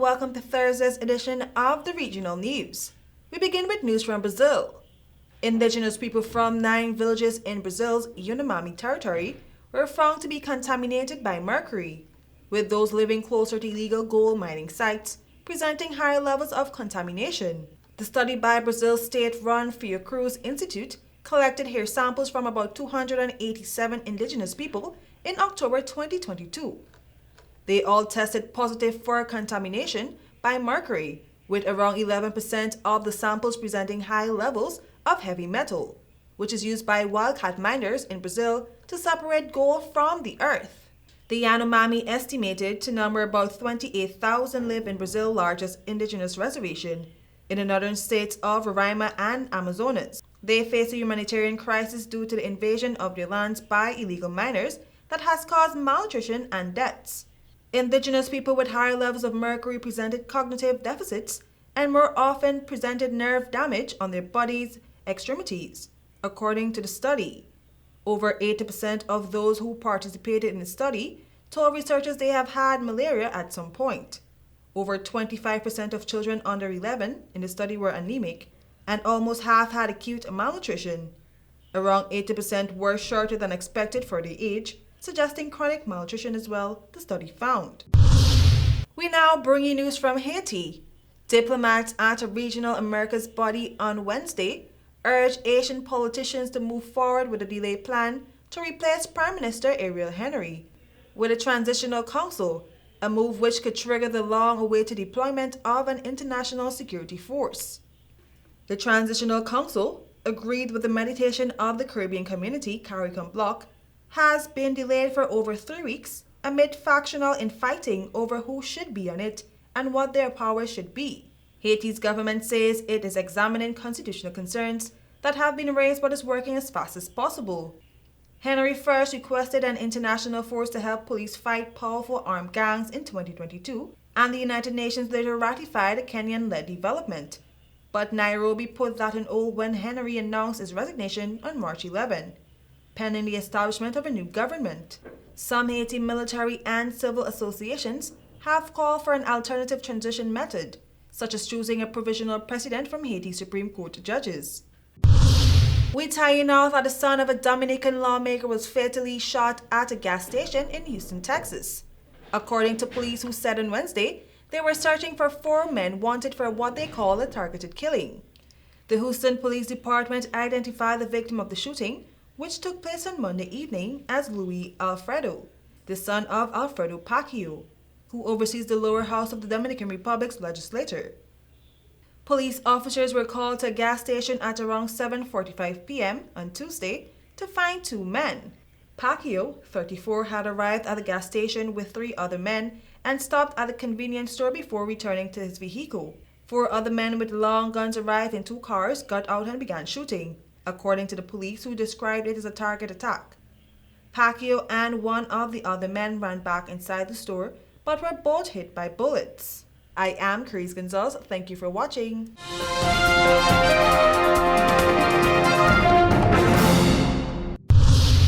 welcome to Thursday's edition of the Regional News. We begin with news from Brazil. Indigenous people from 9 villages in Brazil's Yanomami territory were found to be contaminated by mercury, with those living closer to illegal gold mining sites presenting higher levels of contamination. The study by Brazil's state-run Fiocruz Institute collected hair samples from about 287 indigenous people in October 2022. They all tested positive for contamination by mercury, with around 11% of the samples presenting high levels of heavy metal, which is used by wildcat miners in Brazil to separate gold from the earth. The Yanomami, estimated to number about 28,000, live in Brazil's largest indigenous reservation in the northern states of Roraima and Amazonas. They face a humanitarian crisis due to the invasion of their lands by illegal miners that has caused malnutrition and deaths. Indigenous people with higher levels of mercury presented cognitive deficits and more often presented nerve damage on their bodies' extremities, according to the study. Over 80% of those who participated in the study told researchers they have had malaria at some point. Over 25% of children under 11 in the study were anemic, and almost half had acute malnutrition. Around 80% were shorter than expected for their age, suggesting chronic malnutrition as well, the study found. We now bring you news from Haiti. Diplomats at a regional Americas body on Wednesday urged Asian politicians to move forward with a delayed plan to replace Prime Minister Ariel Henry with a transitional council, a move which could trigger the long-awaited deployment of an international security force. The Transitional Council, agreed with the mediation of the Caribbean Community CARICOM bloc, has been delayed for over 3 weeks amid factional infighting over who should be on it and what their powers should be. Haiti's government says it is examining constitutional concerns that have been raised but is working as fast as possible. Henry first requested an international force to help police fight powerful armed gangs in 2022, and the United Nations later ratified a Kenyan-led development. But Nairobi put that on hold when Henry announced his resignation on March 11. Pending the establishment of a new government. Some Haiti military and civil associations have called for an alternative transition method, such as choosing a provisional president from Haiti's Supreme Court judges. We tie you now that the son of a Dominican lawmaker was fatally shot at a gas station in Houston, Texas. According to police who said on Wednesday, they were searching for 4 men wanted for what they call a targeted killing. The Houston Police Department identified the victim of the shooting, which took place on Monday evening, as Luis Alfredo, the son of Alfredo Pacquiao, who oversees the lower house of the Dominican Republic's legislature. Police officers were called to a gas station at around 7:45 p.m. on Tuesday to find 2 men. Pacquiao, 34, had arrived at the gas station with 3 other men and stopped at a convenience store before returning to his vehicle. 4 other men with long guns arrived in 2 cars, got out and began shooting, according to the police, who described it as a target attack. Pacquiao and 1 of the other men ran back inside the store, but were both hit by bullets. I am KERESE Gonzalez. Thank you for watching.